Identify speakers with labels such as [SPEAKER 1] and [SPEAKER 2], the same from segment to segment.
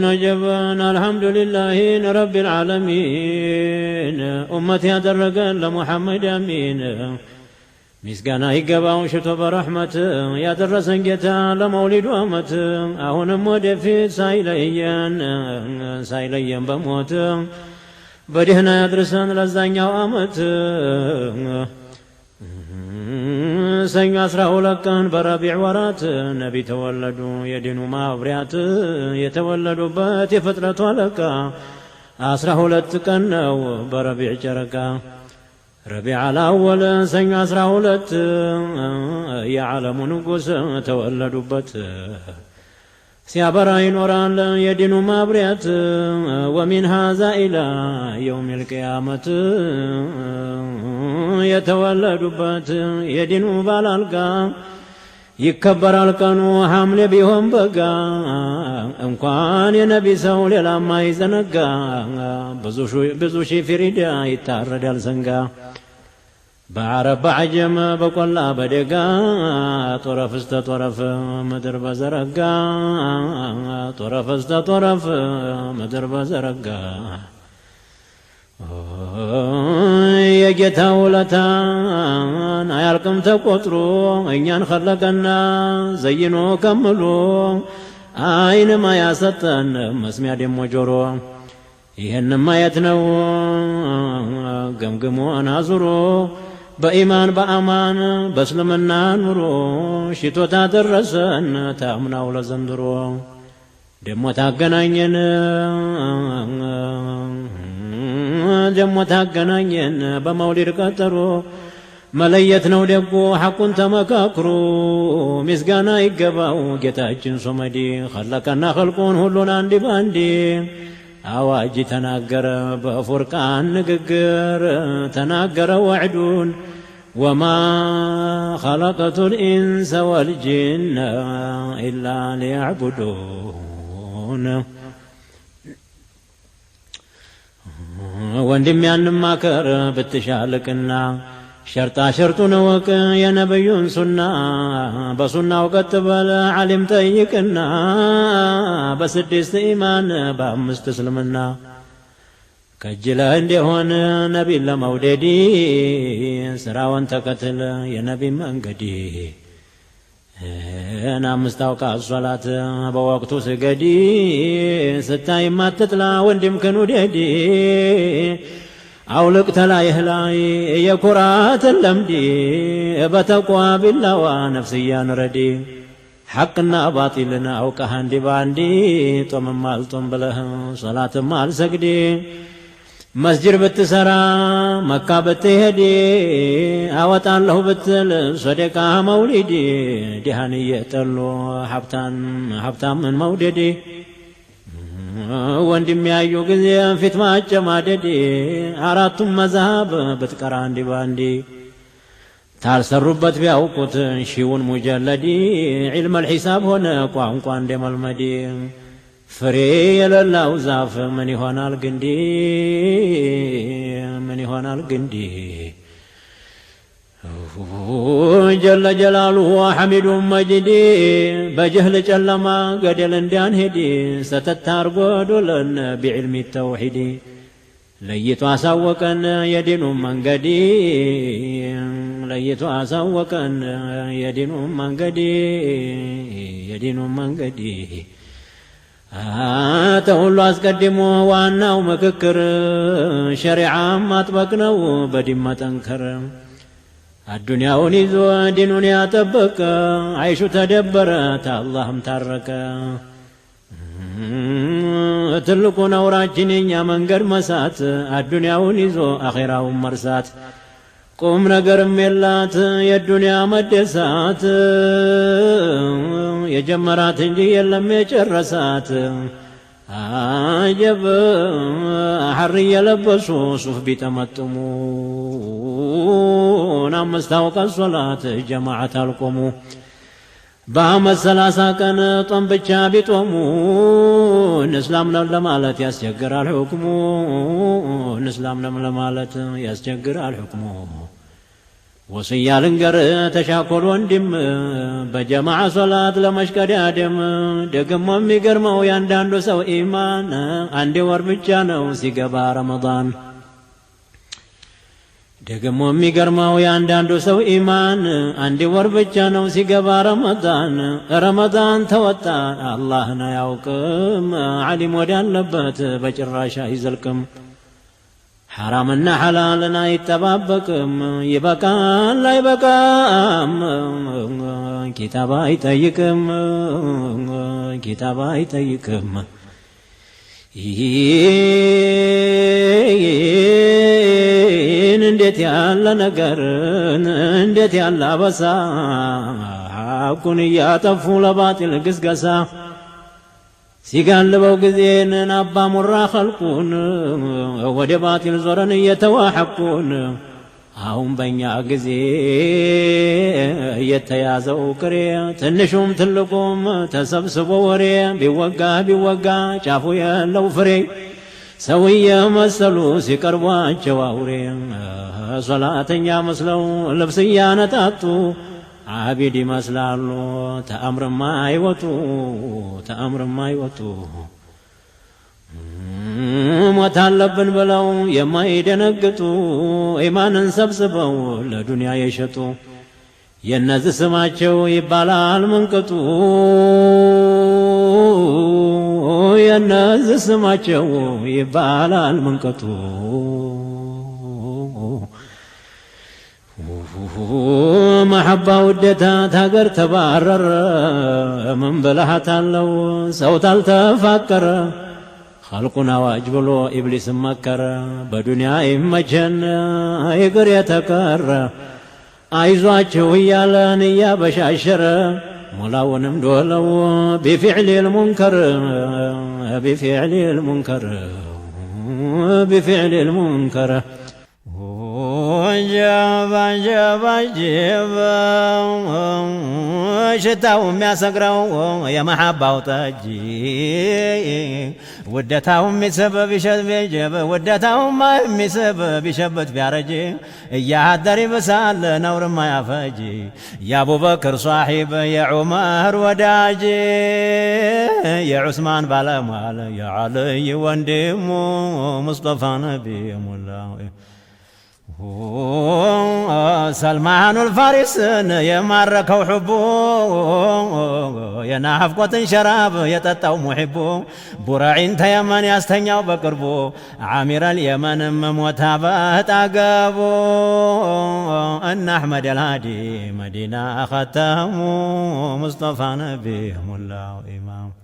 [SPEAKER 1] نجبا الحمد لله رب العالمين أمتي أدرقا لمحمد أمين مسكانا يقباو شتو برحمة يا درسن جتا لمولد وامت أهون مودفيت سايليا بموت بدهنا يدرسن لزانيا وامت سنگ أسرع لكان بربيع ورات نبي تولدوا يدنوا مابريات يتولدوا بات فترة لكا أسرع لتكنوا بربيع جركا ربيع الأول سنگ أسرع لت يعلم نقص تولدوا بات سيابرا ينوران يدنوا مابريات ومن هذا إلى يوم القيامة يتولدوا يدنوا بالالقا يكبر القنو حمل بهم بقا انقان ينبي سولي لما يزنقا بزوشي فريدا يتارد الزنقا بعرب بعجم بقلا بدقا طرف است طرف مدر بزرقا طرف است طرف مدر بزرقا የጌታ ውለታን አያልቅም ተቆጥሮ እኛን ኸለቀና ዘይኖ ከምሎ አይንም አያሰጠን መስሚያ ደሞ ጆሮ ይህን ማየት ነው ገምግሞን አዙሮ በኢማን በአማን በእስልምና ኑሮ ሽቶታ ደረሰን ታምናው ለዘንድሮ ደሞ ታገናኘን ደሞ ታገናኘን በመውሊድ ቀጠሮ መለየት ነው ደጎ ሐቁን ተመካክሮ ምስጋና ይገባው ጌታችን ሶመዲ ኸለቀና ኸልቁን ሁሉን አንድ ባንዲ አዋጅ ተናገረ በፉርቃን ንግግር ተናገረ ወዕዱን وما خلقت الإنس والجن إلا ليعبدون ወንድም ያንም ማከር ብትሻልቅና ሸርጣ ሸርጡን ወቅ የነብዩን ሱና በሱናው ቀጥበል ዓሊም ጠይቅና በስድስት ኢማን በአምስት እስልምና ከጅለ እንደሆነ ነቢን ለመውደዲ ስራውን ተከትል የነቢ መንገዲ አምስት አውቃት ሶላት በወቅቱ ስገዲ ስታይ ማትጥላ ወንድምክን ውደዲ አውልቅ ተላይህ ላይ የኩራትን ለምዲ በተቋ ቢላዋ ነፍስያን ረዲ ሐቅና ባጢልን አውቀህ አንዲ ባንዲ ጦምም አልጦም ብለህ ሶላትም አልሰግዲ መስጅድ ብትሰራ መካ ብትሄድ አወጣለሁ ብትል ሶደቃ መውሊድ ዲሃን እየጠሉ ሀብታምን መውደድ ወንድም ያዩ ጊዜ ፊት ማጨማደድ አራቱም መዝሃብ ብትቀራ አንዲ ባንዲ ታልሰሩበት ቢያውቁት ሺውን ሙጀለዲ ዒልም አልሒሳብ ሆነ ቋንቋ እንደመልመድ ፍሬ የሌለው ዛፍ ምን ይሆናል ግንዲ ምን ይሆናል ግንዲ ጀለ ጀላሉሁ ሐሚዱ መጂድ በጀህል ጨለማ ገደል እንዳንሄድ ሰተት አርጎ ዶለን ቢዕልሚ ተውሂድ ለይቶ አሳወቀን የዲኑን መንገድ ለይቶ አሳወቀን የዲኑን መንገድ ተሁሉ አስቀድሞ ዋናው ምክክር ሸሪዓም ማጥበቅ ነው በዲን መጠንከር አዱንያውን ይዞ ዲኑን ያጠበቀ አይሹ ተደበረ ታላህም ታረቀ ትልቁ ነውራችን የኛ መንገድ መሳት አዱንያውን ይዞ አኺራውን መርሳት ቁም ነገርም የላት የዱንያ መደሳት የጀመራት እንጂ የለም የጨረሳት አጀብ ሐር የለበሱ ሱፍ ቢጠመጥሙ አምስት አውቃት ሶላት ጀማዓት አልቆሙ በአመት 30 ቀን ጦም ብቻ ቢጦሙ እስላም ነው ለማለት ያስቸግራል ሁክሙ እስላም ነው ለማለት ያስቸግራል ሁክሙ وصيا لنقر تشاكل وندم بجماعة صلاة لمشكدادم دقم ومي قرمو يانداندو سو إيمان عندي وربجانو سيقبا رمضان دقم ومي قرمو يانداندو سو إيمان عندي وربجانو سيقبا رمضان توتا الله نياوكم علم ودان لبت بجراشا يزلكم حرامنا حلالنا يتبابكم يبكان لا يبكام كتابا يتيكم كتابا يتيكم እንዴት ያለ ነገር እንዴት ያለ አበሳ ሐቁን እያጠፉ ለባጢል ግስገሳ ሲጋልበው ጊዜን አባ ሙራ ኸልቁን ወደ ባጢል ዞረን እየተዋሐቁን አሁን በእኛ ጊዜ እየተያዘው ቅሬ ትንሹም ትልቁም ተሰብስቦ ወሬ ቢወጋ ጫፉ የለው ፍሬ ሰውዬ መሰሉ ሲቀርቧቸው አውሬ ሶላተኛ መስለው ልብስ እያነጣጡ عابد مسلالو تأمر ما يوتو موتالبن بلو يما يدنقتو إيمانا سبسبو لدنيا يشتو ينز سماچو يبالال منقتو ينز سماچو يبالال منقتو محبة ودتا تاقر تبارر من بلحة لو سوت التفكر خلقنا واجبلو إبليس مكر بدنيا إمجن يقر يتكر عايزواچو ويالان يا بشاشر ملاونم دولو بفعل المنكر جبا شتاو የሚያሰግረው የመሐባው ጠጅ ወደታው የሚሰበብ ይሸበብ ወደታው የሚሰበብ ይሸበት ቢያረጅ እያደር ይበሳል ነውር ማያፈጅ የአቡበክር ሷሂብ የዑመር ወዳጅ የዑስማን ባለሟል የዓልይ ወንድሙ ሙስጠፋ ነቢ ሙላው سلمان الفارس يماركو حبو ينافقوت شراب يتطاو محبو برعين تيمن يستنياو بقربو عامر اليمن مموتا بتاقبو ان احمد الهادي مدينة ختمو مصطفى نبي الله امام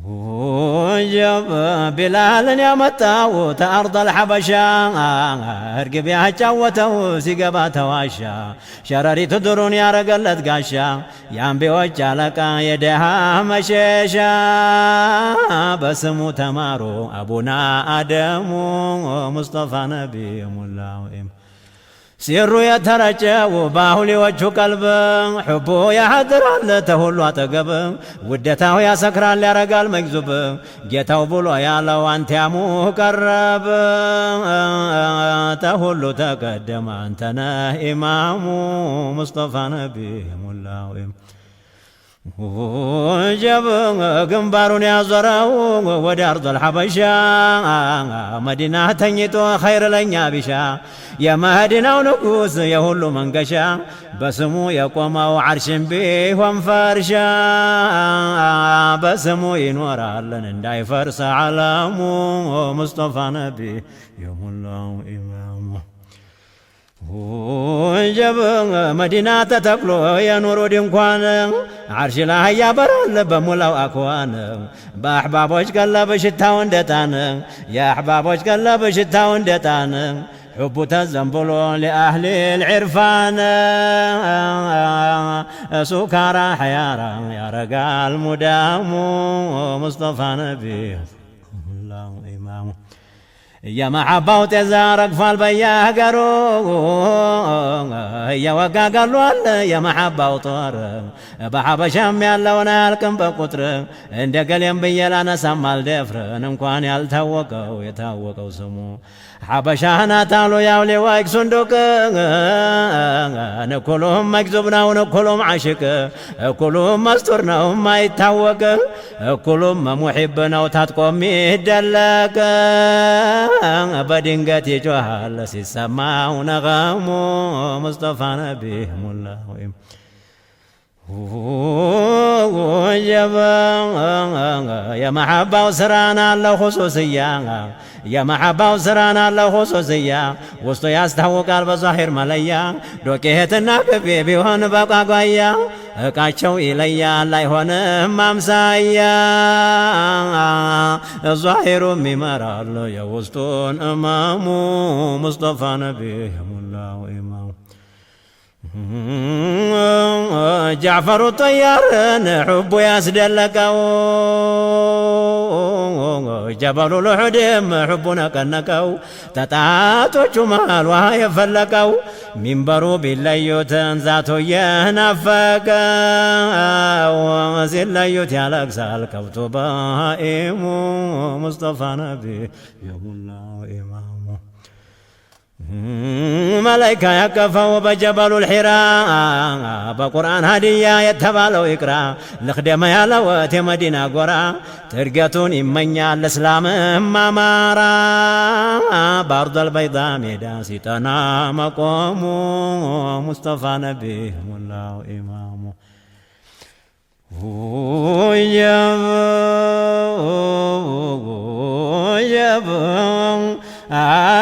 [SPEAKER 1] وجب بلال يمتاو تأرض الحبشة ارقب يحجاوتو سيقبا تواشا شرري تدرون يا رقلت قاشا يانبي وجالك يدها مشيشا بسمو تمارو أبونا آدمو مصطفى نبي الله سيرو يترجو باهولي وجهو قلب حبو يحضر تهولو أتقب ودتاو يا سكران لرقال مكذوب جيتاو بولو يا لو أنت يا مقرب تهولو تقدم أنتنا إمامو مصطفى نبي الله وجب قنبارون يا زراو ودي أرض الحبشة مدينة تنيتو خير لنيا بشا يا مهدنا ونقوس يا هلو منقشا بسمو يقوموا عرش بيه وانفرشا بسمو ينور لن انداي فرس علامو مصطفى نبي يوم الله إمامه وجب مدينة تتقلو يا نور دنكوان عرش لا يا برال بمولاو أكوان بأحبابوش قلا بشتاون دتان يا أحبابوش قلا بشتاون دتان حب تزنبلو لأهل العرفان سكارى حيارى يا رقال مدامو مصطفى نبي الله إمامه يا محبة تزارك فالبيا قرو يا وقا قالوا يا محبة وطار بحبشام يالونا الكم بقطر عند قليم بيلا نسمال دفر نمكوان يالتوقو يتوقو سمو حبشانا تالو ياولي وايك صندوق نكلهم مكذوبنا ونكلهم عاشق كلهم مستورنا ما يتوق كلهم محبنا وتاتقوم يدلك بدنقت يجوهال سيسمعوا نغامو مصطفى نبيهم الله يا محبة وسرانا الله خصوصيا يا محبة وسرانا الله خصوصيا وسط يستحوق بظاهر مليا دوكيتنا بيبي هون بقى قويا كاتشو إليا لا يهون مامسايا الظاهر ممر الله يا وسطون أمامه مصطفى نبيهم الله وإمام جعفر الطيار حب يسدلكو جبل الحدم حبنا كنكو تتاتو جمال وهاي فلكو منبرو بالليوت ذاتو ينفكو وزليوت يالك سالكو تبائمو مصطفى نبي يوم الله إمامه ملايكا يكفوا بجبل الحراء بقرآن هدية يتبالو إقرا لخدم يا لوات مدينة قرا ترقتون إمنيا الإسلام مامارا بارض البيضاء ميدا ستنا مقوم مصطفى نبيهم الله إمامه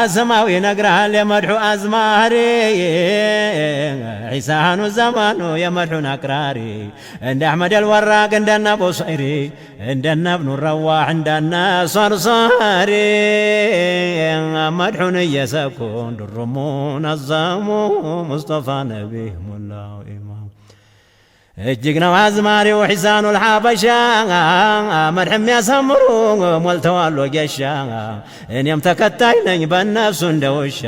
[SPEAKER 1] سماوي نقرأ لمدحو أزماري عيسان الزمان يمدحو نقراري عند أحمد الوراق عندنا بصيري عندنا ابن الرواح عندنا صرصاري مدحو يسكون الرمون الزامو مصطفى نبيهم الله إمام እጅግነው አዝማሪው ሒሳኑ ልሓበሻ መድሕም ያሰምሩ ሞልተዋል ወጌሻ እኔም ተከታይ ነኝ በእነሱ እንደ ውሻ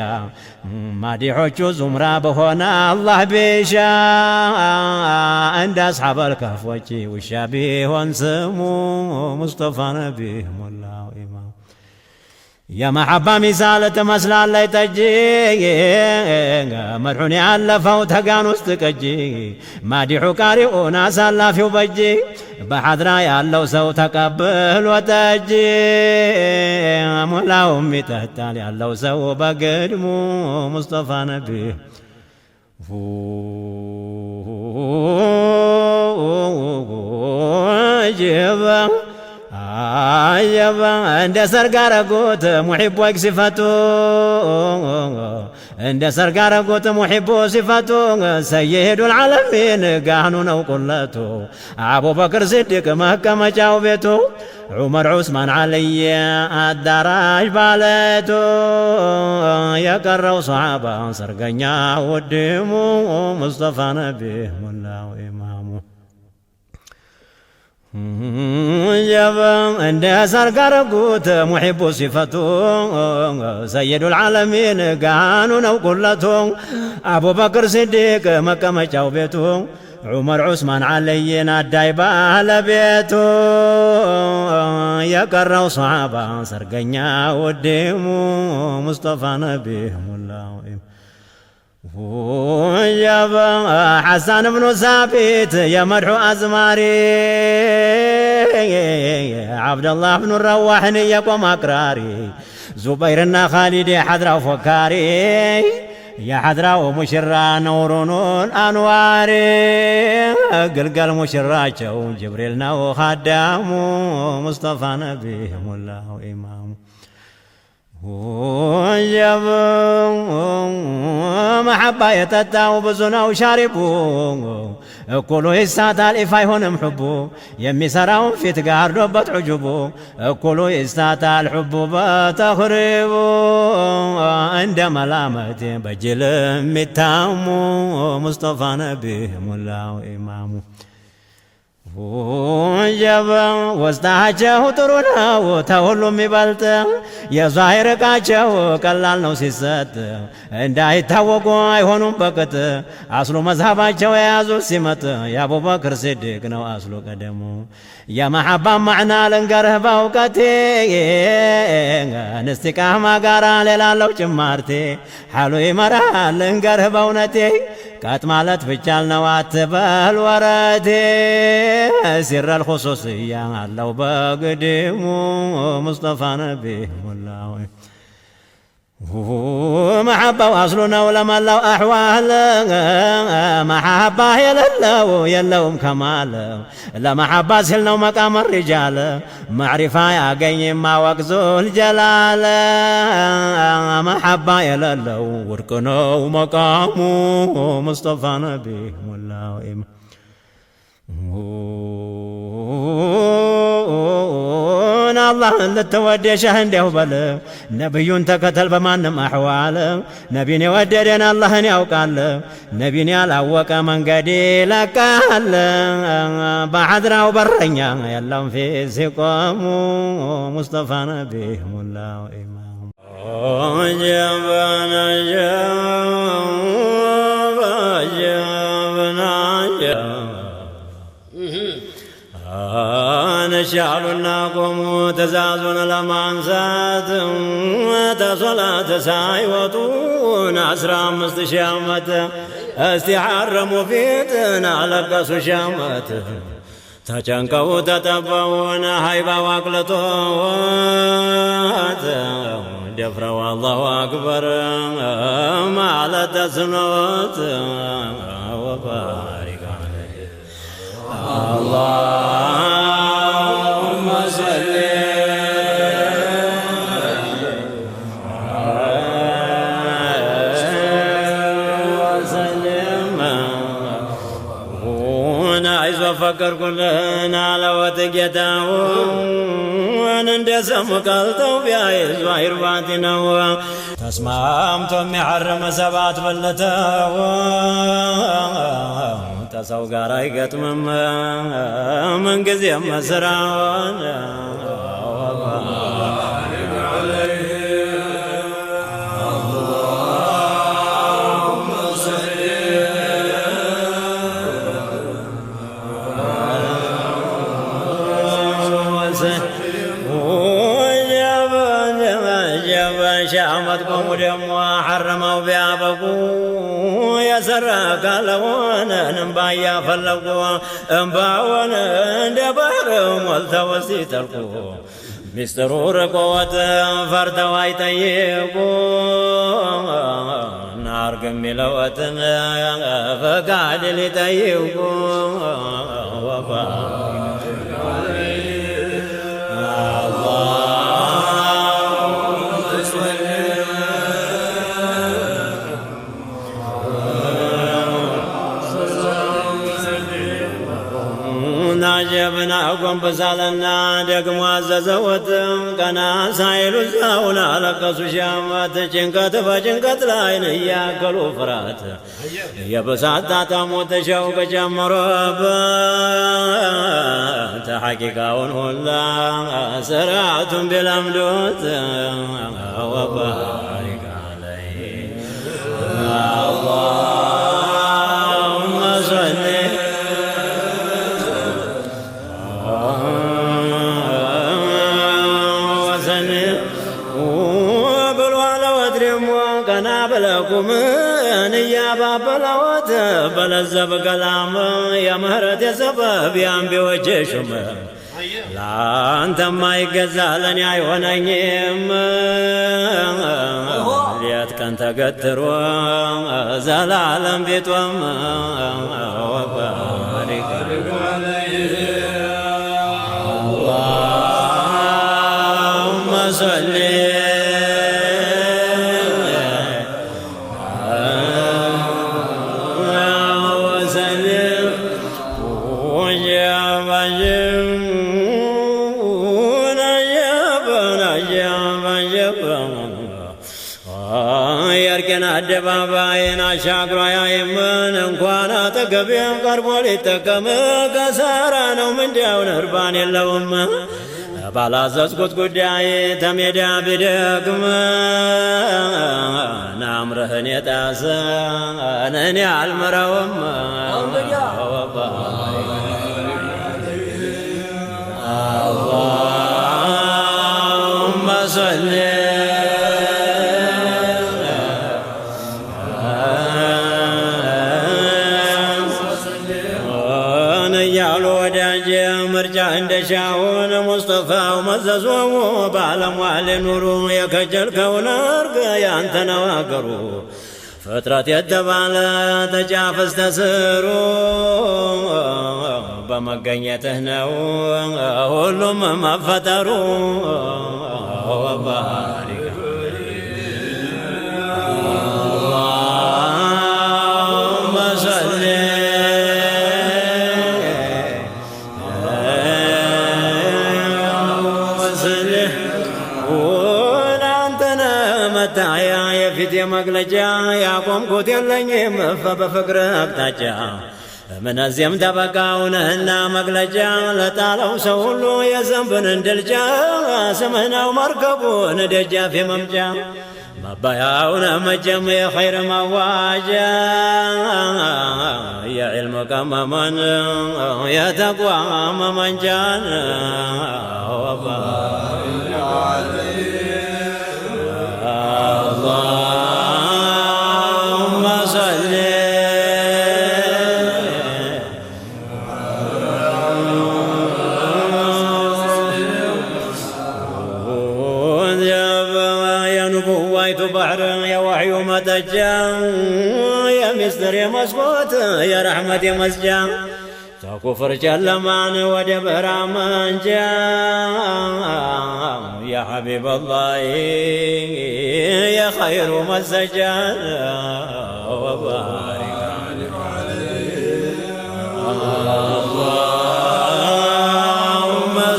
[SPEAKER 1] ማዲሖቹ ዙምራ በሆነ አላህ ቤሻ እንደ አስሓበል ከህፎች ውሻ ቢሆን ስሙ ሙስጠፋ ነቢህ ሞላው ኢማም يا محبة مثال تمثل لي تجي مرحوني على فوت هقان وستكجي ما دي حكاري وناس الله في وبجي بحضرا يالله سو تقبل وتجي مولا أمي تهتالي الله سو بقدمو مصطفى نبيه جيبا عجبا عند سرقار قوت محب وصفته عند سرقار قوت محب صفته سيد العالمين قانون وقلته أبو بكر صديق محكمة جاوبته عمر عثمان علي الدراج بالته يقروا صحابة سرقنيا ودمو مصطفى نبيه ملا وإمامه جبا عند سرقار قوت محب صفته سيد العالمين قانون وقلته أبو بكر صديق مكة مجاوبته عمر عثمان علي الدايبة على بيته يقروا صحابة سرقنيا ودمو مصطفى نبيهم الله وجبا حسن بن ثابت يا مدحو أزماري عبد الله بن الرواح يقوم أقراري زبيرنا خالد حضرة وفكاري يا حضرة ومشرى نورون أنواري قلقل مشرى جبريلنا وخدامو مصطفى نبيهم الله إمام وجب محبة يتتاو بزنا وشاربو كلو يستاتال إفاي هونم حبو يمي سراهم في تقار ربط عجبو كلو يستاتال حبو بتخربو عند ملامة بجل متامو مصطفى نبيهم الله إمامو ወስጣቸው ጥሩ ነው ተሁሉም ይበልጥ የዛሂር ዕቃቸው ቀላል ነው ሲሰጥ እንዳይታወቁ አይሆኑም በቅጥ አስሉ መዝሃባቸው የያዙት ሲመጥ የአቡበክር ሲዲቅ ነው አስሉ ቀደሙ የመሐባ ማዕና ልንገርህ በእውቀቴ ንስቲቃማ ጋራ ሌላለው ጭማርቴ ሓሉ ይመራል ልንገርህ በእውነቴ ቀጥ ማለት ብቻል ነው አትበል ወረቴ ሲረ الخصوصية علو بقدمو مصطفى نبي والله محبة واصلنا ولما لو أحوال محبة يلوم كمال لمحبة سلنا ومقام الرجال معرفة يا قيم ما وقزو الجلال محبة يلو وركنا ومقامو مصطفى نبي والله الله للتودي شهن ده بل نبيون تكتل بمانم أحوال نبيني وددين الله يوقال نبيني الأوك من قدي لكال بعدنا وبرنيا يلهم في سقام مصطفى نبيهم الله إمام جبنا نشعلنا قوموا تزازون لمانسات تصلاة سايوتون أسرى مستشامة استحرموا فيتنا لقصوا شامة تجنكوا تتبعون هيبا واقلطوات دفروا والله أكبر ما على تسنوات وبارك عليه اللهم صل وسلم ونعيز وفكر كلنا لوت جتاون اندسم قلتو بيعيز وعير باتنا تسمامتم يحرم سبات بلتاو تسو ጋር አይገጥምም ምን ጊዜም መስራውን شامت قوم دم حرموا بيابقوا يسرق لوانا نبايا فلقوا انباونا دبرهم والتوسي تلقوا مسترور قوة فرتوا يتيقوا نار قمي لوتنا فقعد لتيقوا وبارك جبنا قم بسالنا دقم عززوتم كنا سايل الزاونا لقصو شامات جنكت فجنكت لاين ياكلوا فرات يبساتا تموت شوق جمرات حقيقون هلا سرعت بالامدود وبارك عليه اللهم صل بلكم يا بابا لوت بلزب كلام يا مهرت سبب يا بوجهشم لا انت ما يغزالني ايوننيم ليت كنت قتروا زلالم بيتوم وبارك عليه اللهم صل አደባባይን አሻግሮ ያየምን እንኳን አጠገብ ሊመገብ ቀርቦ ሊጠቀም ከሳራ ነው ምንዳውን እርባን የለውም ባላዘዝኩት ጉዳይ ተሜዳ ቢደክም ናምርህን የጣሰ እኔ አልምረውም اللهم صل እያሉ ወዳጅ ምርጫ እንደሻውን ሙስጠፋው መዘዞሙ ባለሟል ኑሩ የከጀልከውን እርግ ያንተ ነው አገሩ ፍጥረት የተባለ ተጫፍ እስተ ስሩ በመገኘትህ ነው ሁሉም መፈጠሩ اللهم صل وسلم ولانتنا መታያ የፊት የመግለጫ ያቆምኩት የለኝም በፍቅር አቅጣጫ ምንዚህም ተበቃው ነህና መግለጫ ለጣለው ሰው ሁሉ የዘንብን እንድልጫ ስምህ ነው መርከቡን ደጃፍ የመምጫ መባያውን መጀም የኸይር መዋጃ የዕልም ቀመመን የተቋ መመንጃን اللهم صل የንቡዋይቱ ባህር የዋሕዩ መጠጃ የሚስጥር የመስኮት የረሕመት የመስጃ ተኩፍር ጨለማን ወደ ብርሃን መንጃ يا حبيب الله يا خير مسجد وبارك عليه اللهم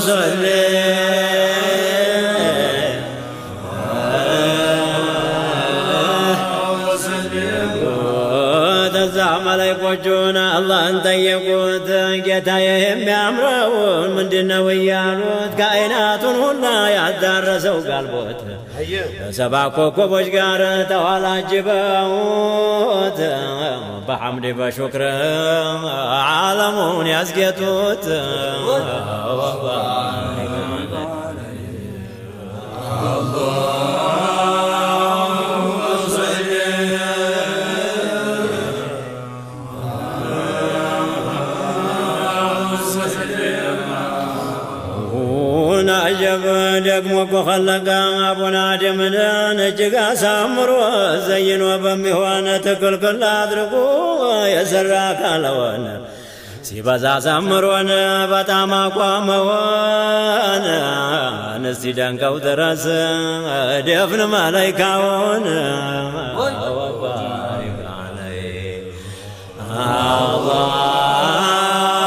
[SPEAKER 1] صل መላእክቶቹን አላህን ጠየቁት ጌታዬ የሚያምረውን ምንድነው እያሉት ከአይናቱን ሁላ ያዳረሰው ጋልቦት በሰባ ኮከቦች ጋር ተዋላጅበውት በሐምድ በሹክር ዓለሙን ያስጌጡት አጀብ ደግሞ እኮ ኸለቀ አቡነ አደምን እጅግ አሳምሮ ዘይኖ በሚሆን ትክልክል አድርጎ የሠራ ካለወን ሲበዛ አሳምሮን በጣም አቋመወን እስቲ ደንቀው ድረስ ደፍን መላይካውን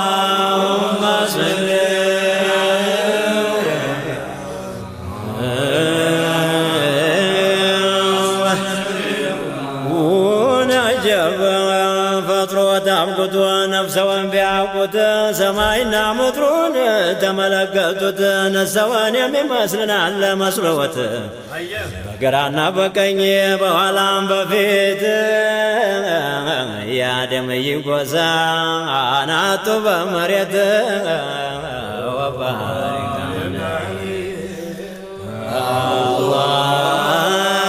[SPEAKER 1] اللهم صل ታምቁት ነፍሰውን ቢያውቁት ሰማይና ምድሩን ተመለከቱት ነሰውን የሚመስልናል መስሎት በግራና በቀኝ በኋላም በፊት ያደም ይጎዛ አናቱ በመሬት ወባሪክ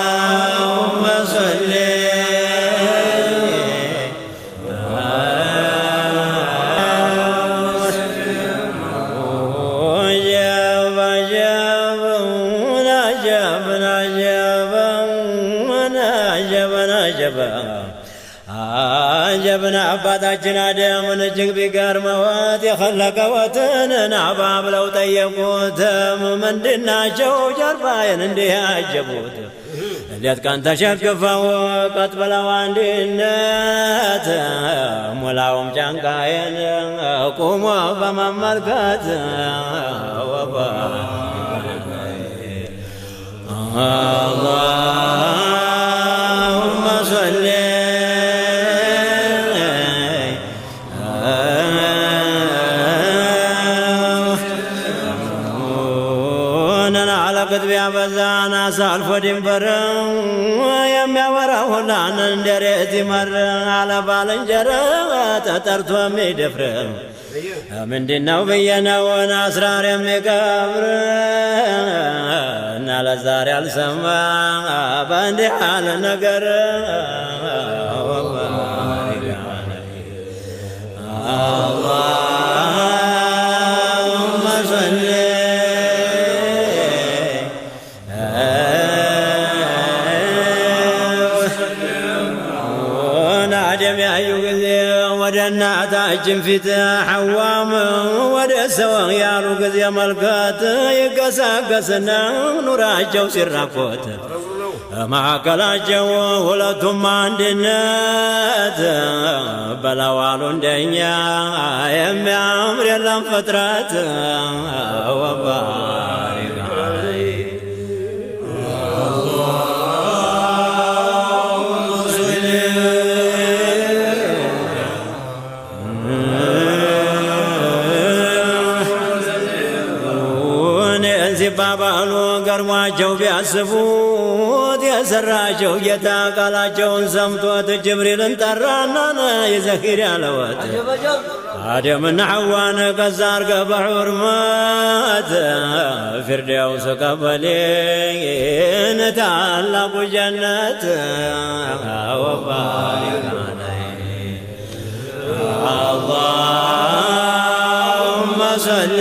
[SPEAKER 1] اللهم صل አጀብን አባታችን አደምን እጅግ ቢገርመዎት የኸለቀዎትን ናባ ብለው ጠየቁት ምንድናቸው ጀርባዬን እንዲህ ያጀቡት ሌት ቀን ተሸክፈው ቀጥ ብለው አንድነት ሙላውም ጫንቃዬን ቁሞ በመመልከት اللهم صل ቅጥቢያ በዛን አሳልፎ ድንበር የሚያወራ ሁላን እንደ ሬት ይመር አለ ባልንጀራ ተጠርቶ የሚደፍር ምንድነው ብዬ ነውን አስራር የሚቀብር እና ለዛሬ አልሰማ በእንዲህ ያለ ነገር እናታችን ፊት ሐዋም ወደ ሰው ያሉ ጊዜ መልከት ይገሳገስና ኑራቸው ሲራኮት ማዕከላቸው ሁለቱም አንድነት በላዋሉ እንደኛ የሚያምር የለም ፍጥረት ወባሪክ ሲባባሉ ገርሟቸው ቢያስቡት የሰራቸው ጌታ ቃላቸውን ሰምቶት ጅብሪልን ጠራና ይዘኪር ያለወት አደምና ሐዋን ከዛ አርገ በሑርመት ፊርደውስ ቀበሌን ታላቁ ጀነት ወባሪክ አላሁመ ሰሊ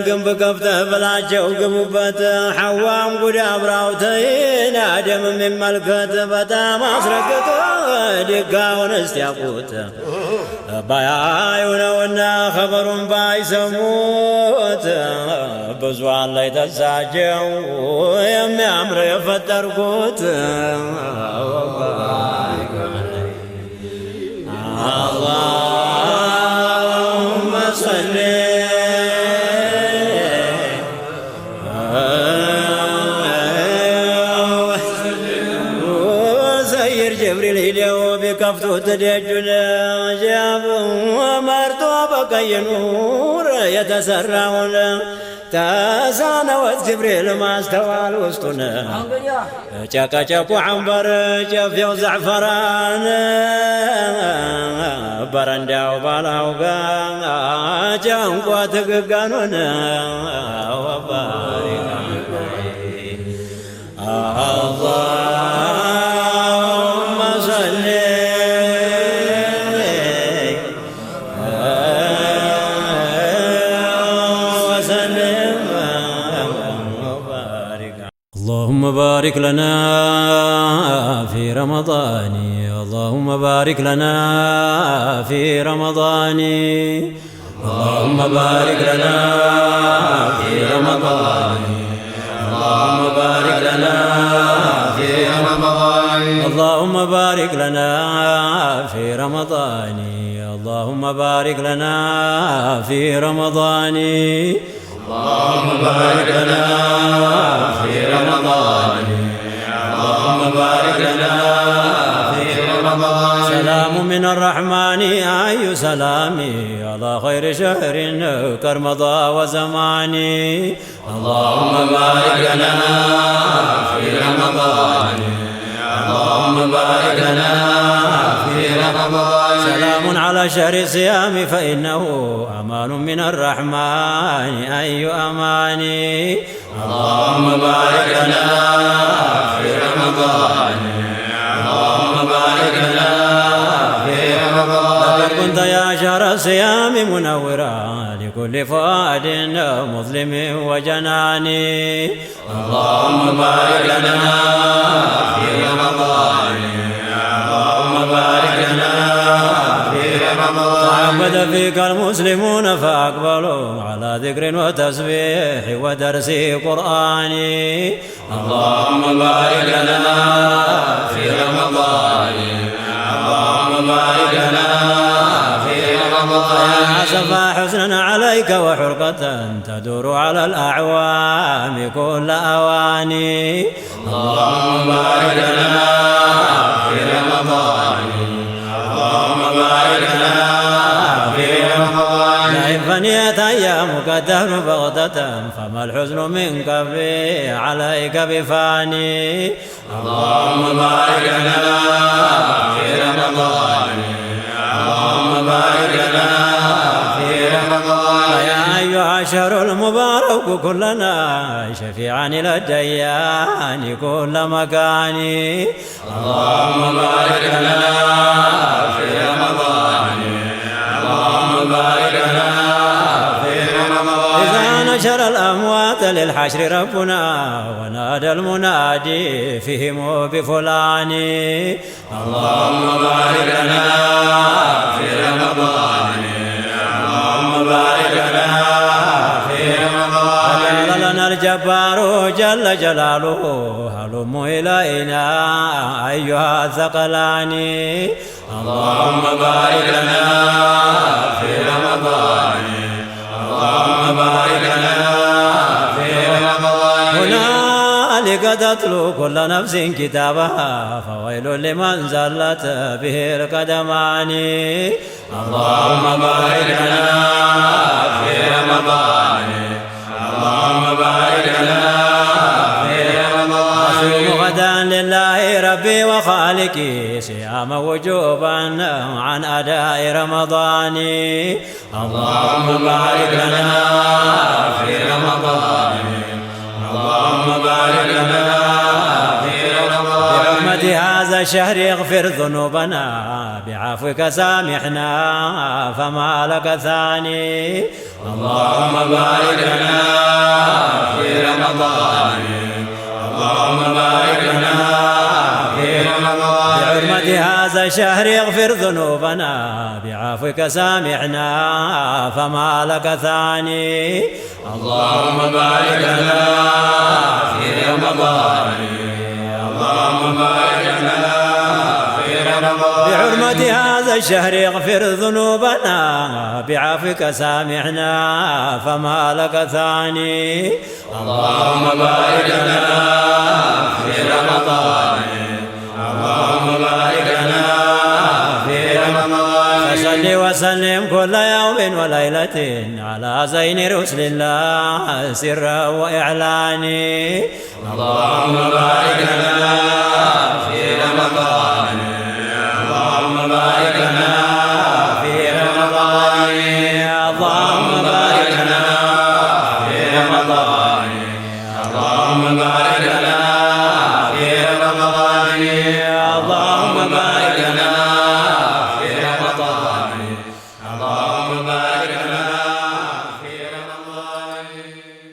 [SPEAKER 1] ግንብ ከፍተህ ብላቸው ግቡበት ሐዋም ጉድ አብራውተይን አደም የሚመልከት በጣም አስረግጦ ድጋውን እስቲያቁት ባያዩ ነውና ኸበሩን ባይሰሙት ብዙዋን ላይ ተሳቸው የሚያምር የፈጠርኩት አላሁመ ሰሊ ከፍቶት ደጁን ጃብ መርጦ በቀይ ኑር የተሰራውን ተሳነወት ጅብሪል ማስተዋል ውስጡን ጨቀጨቁ ዐንበር ጨፌው ዘዕፈራን በረንዳው ባላውጋ ጨንቆት ግጋኑን ወባሪክ አላሁመ ሰሊ اللهم بارك لنا في رمضان اللهم بارك لنا في رمضان اللهم بارك لنا في رمضان اللهم بارك لنا في رمضان اللهم بارك لنا في رمضان اللهم بارك لنا في رمضان اللهم بارك لنا في رمضان اللهم بارك لنا في رمضان سلام من الرحمن أي سلامي على خير شهر كرمضى وزماني اللهم بارك لنا في رمضان اللهم بارك لنا في رمضان سلام على شهر الصيام فإنه أمان من الرحمن أي أماني اللهم بارك لنا في رمضان اللهم بارك لنا في رمضان لقد كنت يا شهر الصيام منورا لكل فؤاد مظلم وجناني اللهم بارك لنا في رمضان اللهم بارك لنا تعبد فيك المسلمون فأقبلوا على ذكر وتسبيح ودرس قرآني اللهم بارك لنا في رمضان اللهم بارك لنا في رمضان يا سفى حسنا عليك وحرقة تدور على الأعوام كل أواني اللهم بارك لنا في رمضان فنيت أيامك الدهر بغتة فما الحزن من قبلي عليك بفاني
[SPEAKER 2] اللهم بارك لنا في رمضان اللهم بارك لنا في رمضان
[SPEAKER 1] فيا أيها الشهر المبارك كلنا شفيعا إلى الديان كل مكان
[SPEAKER 2] اللهم بارك لنا في رمضان اللهم بارك لنا في رمضان
[SPEAKER 1] إذا نشر الأموات للحشر ربنا ونادى المنادي فيهم بفلان
[SPEAKER 2] اللهم بارك لنا في رمضان اللهم بارك لنا في رمضان
[SPEAKER 1] قال لنا الجبار جل جلاله هلم إلينا أيها الثقلان
[SPEAKER 2] اللهم بارك لنا في رمضان اللهم بارك لنا في رمضان
[SPEAKER 1] هنالك تتلو كل نفس كتابها فويل لمن زلت به القدمان
[SPEAKER 2] اللهم بارك لنا في رمضان اللهم بارك لنا في رمضان
[SPEAKER 1] أصوم غدا لله ربي وخالقي صيام وجوبا عن أداء رمضان
[SPEAKER 2] اللهم بارك لنا في رمضان اللهم بارك لنا في رمضان
[SPEAKER 1] برحمة هذا الشهر اغفر ذنوبنا بعفوك سامحنا فما لك ثاني
[SPEAKER 2] اللهم بارك لنا في رمضان اللهم بارك لنا في رمضان
[SPEAKER 1] بحرمة هذا الشهر اغفر ذنوبنا بعفوك سامحنا فما لك ثاني
[SPEAKER 2] اللهم بارك لنا في رمضان اللهم بارك لنا في رمضان
[SPEAKER 1] بحرمة هذا الشهر اغفر ذنوبنا بعفوك سامحنا فما لك ثاني
[SPEAKER 2] اللهم بارك لنا في رمضان اللهم بارك لنا في رمضان
[SPEAKER 1] فصل وسلم كل يوم وليلة على زين رسل الله سرا وإعلاني
[SPEAKER 2] اللهم بارك لنا في رمضان اللهم بارك لنا في رمضان
[SPEAKER 1] اللهم بارك
[SPEAKER 2] لنا في رمضان اللهم بارك لنا في رمضان